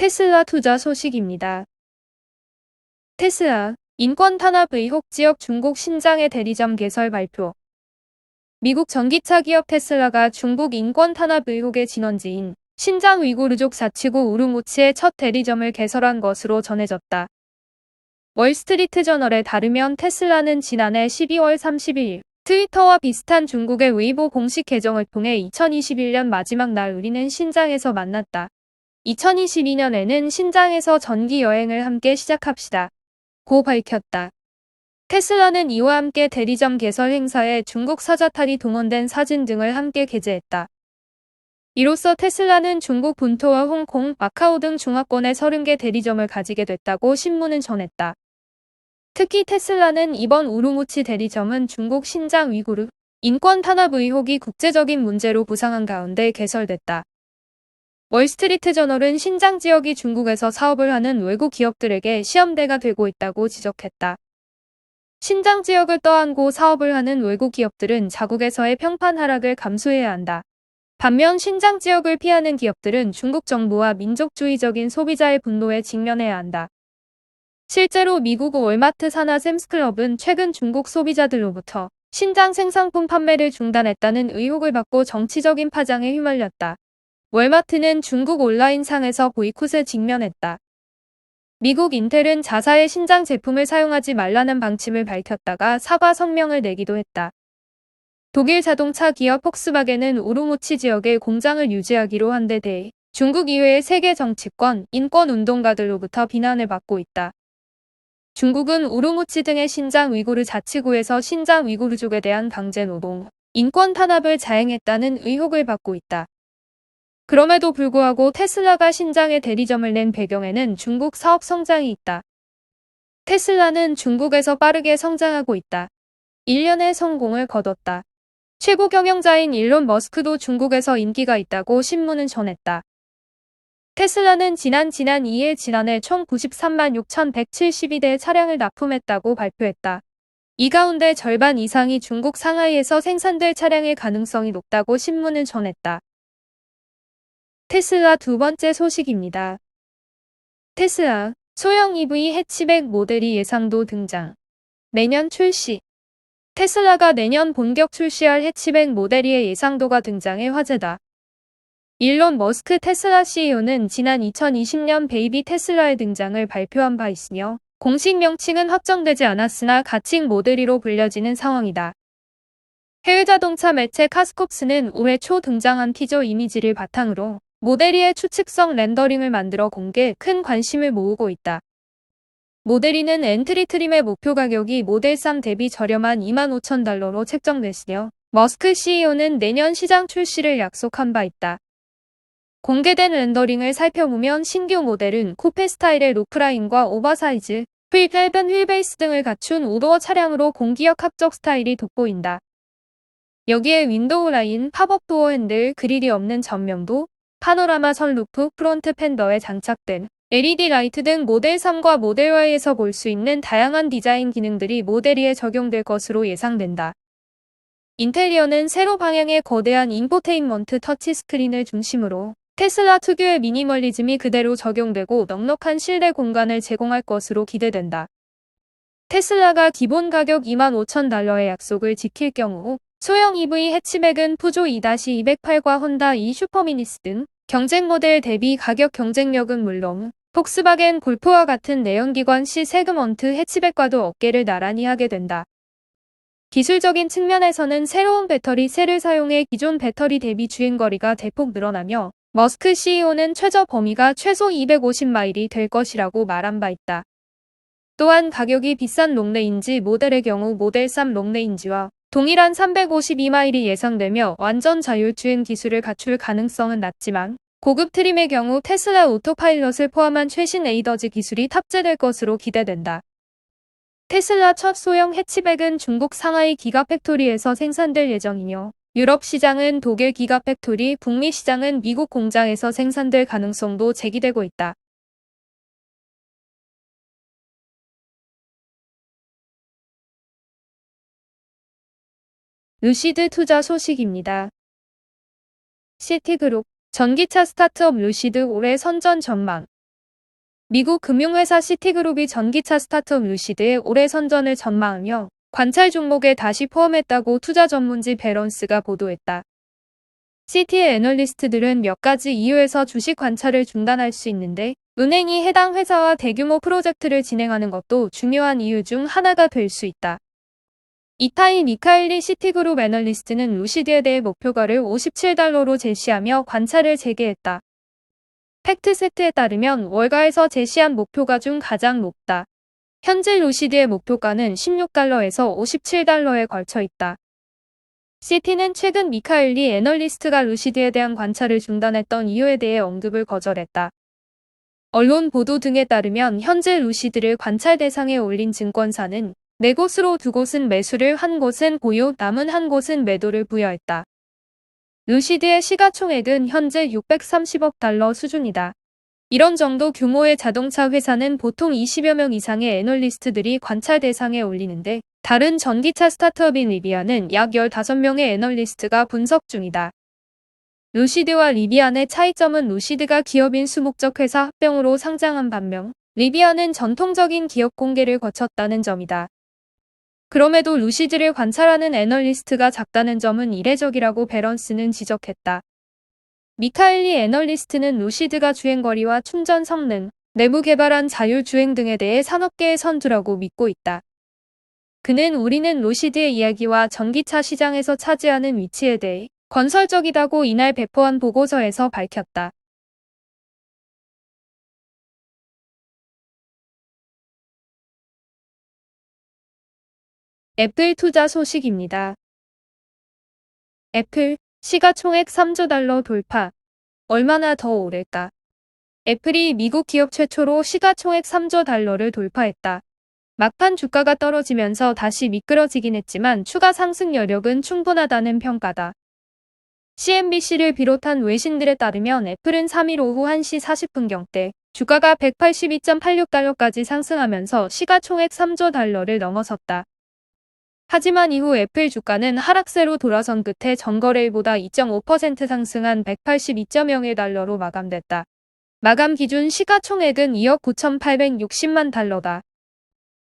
테슬라 투자 소식입니다. 테슬라, 인권 탄압 의혹 지역 중국 신장의 대리점 개설 발표. 미국 전기차 기업 테슬라가 중국 인권 탄압 의혹의 진원지인 신장 위구르족 자치구 우르무치의 첫 대리점을 개설한 것으로 전해졌다. 월스트리트 저널에 따르면 테슬라는 지난해 12월 30일 트위터와 비슷한 중국의 웨이보 공식 계정을 통해 2021년 마지막 날 우리는 신장에서 만났다. 2022년에는 신장에서 전기 여행을 함께 시작합시다. 고 밝혔다. 테슬라는 이와 함께 대리점 개설 행사에 중국 사자탈이 동원된 사진 등을 함께 게재했다. 이로써 테슬라는 중국 본토와 홍콩, 마카오 등 중화권에 30개 대리점을 가지게 됐다고 신문은 전했다. 특히 테슬라는 이번 우르무치 대리점은 중국 신장 위구르 인권 탄압 의혹이 국제적인 문제로 부상한 가운데 개설됐다. 월스트리트 저널은 신장 지역이 중국에서 사업을 하는 외국 기업들에게 시험대가 되고 있다고 지적했다. 신장 지역을 떠안고 사업을 하는 외국 기업들은 자국에서의 평판 하락을 감수해야 한다. 반면 신장 지역을 피하는 기업들은 중국 정부와 민족주의적인 소비자의 분노에 직면해야 한다. 실제로 미국 월마트 산하 샘스클럽은 최근 중국 소비자들로부터 신장 생산품 판매를 중단했다는 의혹을 받고 정치적인 파장에 휘말렸다. 월마트는 중국 온라인상에서 보이콧에 직면했다. 미국 인텔은 자사의 신장 제품을 사용하지 말라는 방침을 밝혔다가 사과 성명을 내기도 했다. 독일 자동차 기업 폭스바겐은 우르무치 지역에 공장을 유지하기로 한 데 대해 중국 이외의 세계 정치권, 인권운동가들로부터 비난을 받고 있다. 중국은 우르무치 등의 신장 위구르 자치구에서 신장 위구르족에 대한 강제노동, 인권 탄압을 자행했다는 의혹을 받고 있다. 그럼에도 불구하고 테슬라가 신장에 대리점을 낸 배경에는 중국 사업 성장이 있다. 테슬라는 중국에서 빠르게 성장하고 있다. 1년의 성공을 거뒀다. 최고 경영자인 일론 머스크도 중국에서 인기가 있다고 신문은 전했다. 테슬라는 지난 2일 지난해 총 93만 6,172대의 차량을 납품했다고 발표했다. 이 가운데 절반 이상이 중국 상하이에서 생산될 차량일 가능성이 높다고 신문은 전했다. 테슬라 두 번째 소식입니다. 테슬라, 소형 EV 해치백 모델이 예상도 등장. 내년 출시. 테슬라가 내년 본격 출시할 해치백 모델이의 예상도가 등장해 화제다. 일론 머스크 테슬라 CEO는 지난 2020년 베이비 테슬라의 등장을 발표한 바 있으며 공식 명칭은 확정되지 않았으나 가칭 모델이로 불려지는 상황이다. 해외 자동차 매체 카스콥스는 올해 초 등장한 티저 이미지를 바탕으로 모델이의 추측성 렌더링을 만들어 공개해 큰 관심을 모으고 있다. 모델이는 엔트리 트림의 목표 가격이 모델 3 대비 저렴한 25,000달러로 책정됐으며 머스크 CEO는 내년 시장 출시를 약속한 바 있다. 공개된 렌더링을 살펴보면 신규 모델은 쿠페 스타일의 루프라인과 오버사이즈, 짧은 휠베이스 등을 갖춘 5도어 차량으로 공기역 합적 스타일이 돋보인다. 여기에 윈도우 라인, 팝업 도어 핸들, 그릴이 없는 전면부, 파노라마 선루프, 프론트 팬더에 장착된 LED 라이트 등 모델 3과 모델 Y에서 볼 수 있는 다양한 디자인 기능들이 모델 2에 적용될 것으로 예상된다. 인테리어는 세로 방향의 거대한 인포테인먼트 터치스크린을 중심으로 테슬라 특유의 미니멀리즘이 그대로 적용되고 넉넉한 실내 공간을 제공할 것으로 기대된다. 테슬라가 기본 가격 25,000달러의 약속을 지킬 경우 소형 EV 해치백은 푸조 2-208과 혼다 E 슈퍼미니스 등 경쟁 모델 대비 가격 경쟁력은 물론 폭스바겐 골프와 같은 내연기관 C 세그먼트 해치백과도 어깨를 나란히 하게 된다. 기술적인 측면에서는 새로운 배터리 셀을 사용해 기존 배터리 대비 주행거리가 대폭 늘어나며 머스크 CEO는 최저 범위가 최소 250마일이 될 것이라고 말한 바 있다. 또한 가격이 비싼 롱레인지 모델의 경우 모델 3 롱레인지와 동일한 352마일이 예상되며 완전 자율주행 기술을 갖출 가능성은 낮지만 고급 트림의 경우 테슬라 오토파일럿을 포함한 최신 에이더즈 기술이 탑재될 것으로 기대된다. 테슬라 첫 소형 해치백은 중국 상하이 기가팩토리에서 생산될 예정이며 유럽 시장은 독일 기가팩토리, 북미 시장은 미국 공장에서 생산될 가능성도 제기되고 있다. 루시드 투자 소식입니다. 시티그룹, 전기차 스타트업 루시드 올해 선전 전망. 미국 금융회사 시티그룹이 전기차 스타트업 루시드의 올해 선전을 전망하며 관찰 종목에 다시 포함했다고 투자 전문지 배런스가 보도했다. 시티의 애널리스트들은 몇 가지 이유에서 주식 관찰을 중단할 수 있는데 은행이 해당 회사와 대규모 프로젝트를 진행하는 것도 중요한 이유 중 하나가 될 수 있다. 이타이 미카엘리 시티그룹 애널리스트는 루시드에 대해 목표가를 $57로 제시하며 관찰을 재개했다. 팩트세트에 따르면 월가에서 제시한 목표가 중 가장 높다. 현재 루시드의 목표가는 $16에서 $57에 걸쳐 있다. 시티는 최근 미카엘리 애널리스트가 루시드에 대한 관찰을 중단했던 이유에 대해 언급을 거절했다. 언론 보도 등에 따르면 현재 루시드를 관찰 대상에 올린 증권사는 4곳으로 2곳은 매수를, 1곳은 보유, 남은 1곳은 매도를 부여했다. 루시드의 시가총액은 현재 $630억 수준이다. 이런 정도 규모의 자동차 회사는 보통 20여 명 이상의 애널리스트들이 관찰 대상에 올리는데 다른 전기차 스타트업인 리비안은 약 15명의 애널리스트가 분석 중이다. 루시드와 리비안의 차이점은 루시드가 기업인 수목적 회사 합병으로 상장한 반면 리비안은 전통적인 기업 공개를 거쳤다는 점이다. 그럼에도 루시드를 관찰하는 애널리스트가 작다는 점은 이례적이라고 배런스는 지적했다. 미카엘리 애널리스트는 루시드가 주행거리와 충전 성능, 내부 개발한 자율주행 등에 대해 산업계의 선두라고 믿고 있다. 그는 우리는 루시드의 이야기와 전기차 시장에서 차지하는 위치에 대해 건설적이다고 이날 배포한 보고서에서 밝혔다. 애플 투자 소식입니다. 애플, 시가총액 $3조 돌파. 얼마나 더 오를까? 애플이 미국 기업 최초로 시가총액 $3조 돌파했다. 막판 주가가 떨어지면서 다시 미끄러지긴 했지만 추가 상승 여력은 충분하다는 평가다. CNBC를 비롯한 외신들에 따르면 애플은 3일 오후 1시 40분경때 주가가 $182.86까지 상승하면서 시가총액 $3조 넘어섰다. 하지만 이후 애플 주가는 하락세로 돌아선 끝에 전거래일보다 2.5% 상승한 $182.01로 마감됐다. 마감 기준 시가총액은 $2억 9,860만 달러다.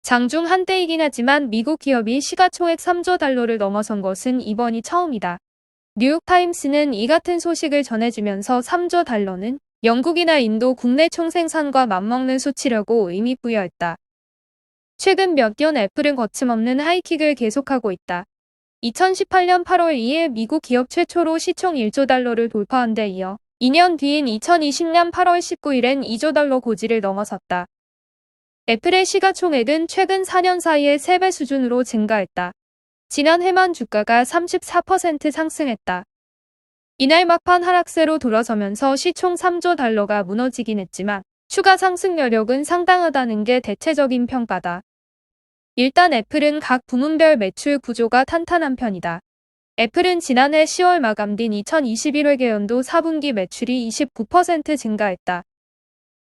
장중 한때이긴 하지만 미국 기업이 시가총액 $3조 넘어선 것은 이번이 처음이다. 뉴욕타임스는 이 같은 소식을 전해주면서 $3조 영국이나 인도 국내 총생산과 맞먹는 수치라고 의미 부여했다. 최근 몇 년 애플은 거침없는 하이킥을 계속하고 있다. 2018년 8월 2일 미국 기업 최초로 시총 $1조 돌파한 데 이어 2년 뒤인 2020년 8월 19일엔 $2조 고지를 넘어섰다. 애플의 시가총액은 최근 4년 사이에 3배 수준으로 증가했다. 지난해만 주가가 34% 상승했다. 이날 막판 하락세로 돌아서면서 시총 $3조 무너지긴 했지만 추가 상승 여력은 상당하다는 게 대체적인 평가다. 일단 애플은 각 부문별 매출 구조가 탄탄한 편이다. 애플은 지난해 10월 마감된 2021회계연도 4분기 매출이 29% 증가했다.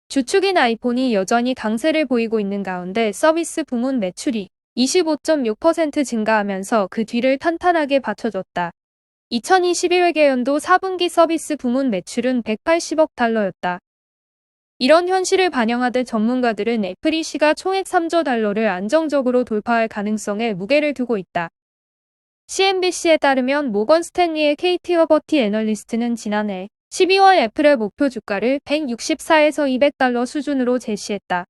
주축인 아이폰이 여전히 강세를 보이고 있는 가운데 서비스 부문 매출이 25.6% 증가하면서 그 뒤를 탄탄하게 받쳐줬다. 2021회계연도 4분기 서비스 부문 매출은 $180억 였다. 이런 현실을 반영하듯 전문가들은 애플이 시가총액 $3조 안정적으로 돌파할 가능성에 무게를 두고 있다. CNBC에 따르면 모건 스탠리의 케이티 허버티 애널리스트는 지난해 12월 애플의 목표 주가를 $164에서 $200 수준으로 제시했다.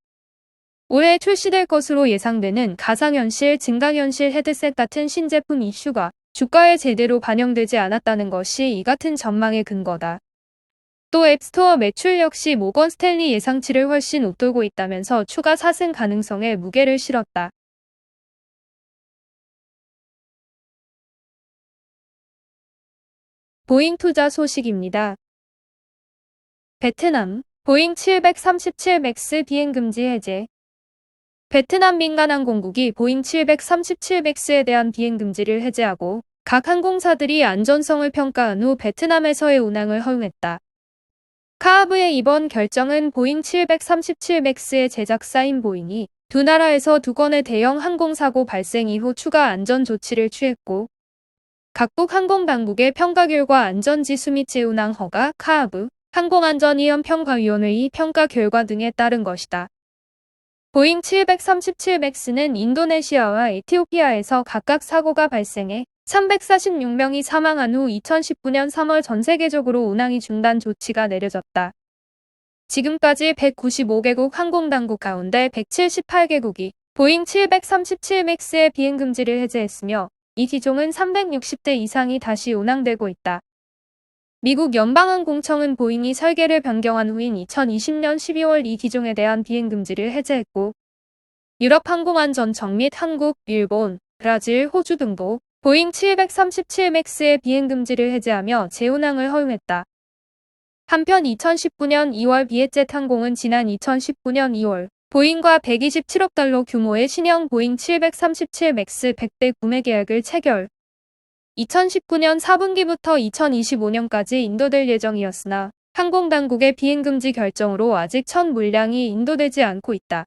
올해 출시될 것으로 예상되는 가상현실, 증강현실 헤드셋 같은 신제품 이슈가 주가에 제대로 반영되지 않았다는 것이 이 같은 전망의 근거다. 또 앱스토어 매출 역시 모건 스탠리 예상치를 훨씬 웃돌고 있다면서 추가 사승 가능성에 무게를 실었다. 보잉 투자 소식입니다. 베트남, 보잉 737 맥스 비행 금지 해제. 베트남 민간항공국이 보잉 737 맥스에 대한 비행 금지를 해제하고 각 항공사들이 안전성을 평가한 후 베트남에서의 운항을 허용했다. 카하브의 이번 결정은 보잉 737 맥스의 제작사인 보잉이 두 나라에서 2건의 대형 항공사고 발생 이후 추가 안전 조치를 취했고 각국 항공당국의 평가 결과 안전지수 및 재운항 허가, 카하브, 항공안전위험평가위원회의 평가 결과 등에 따른 것이다. 보잉 737 맥스는 인도네시아와 에티오피아에서 각각 사고가 발생해 346명이 사망한 후 2019년 3월 전 세계적으로 운항이 중단 조치가 내려졌다. 지금까지 195개국 항공당국 가운데 178개국이 보잉 737 맥스의 비행금지를 해제했으며 이 기종은 360대 이상이 다시 운항되고 있다. 미국 연방항공청은 보잉이 설계를 변경한 후인 2020년 12월 이 기종에 대한 비행금지를 해제했고 유럽항공안전청 및 한국, 일본, 브라질, 호주 등도 보잉 737 맥스의 비행금지를 해제하며 재운항을 허용했다. 한편 2019년 2월 비에젯 항공은 지난 2019년 2월 보잉과 127억 달러 규모의 신형 보잉 737 맥스 100대 구매 계약을 체결. 2019년 4분기부터 2025년까지 인도될 예정이었으나 항공당국의 비행금지 결정으로 아직 첫 물량이 인도되지 않고 있다.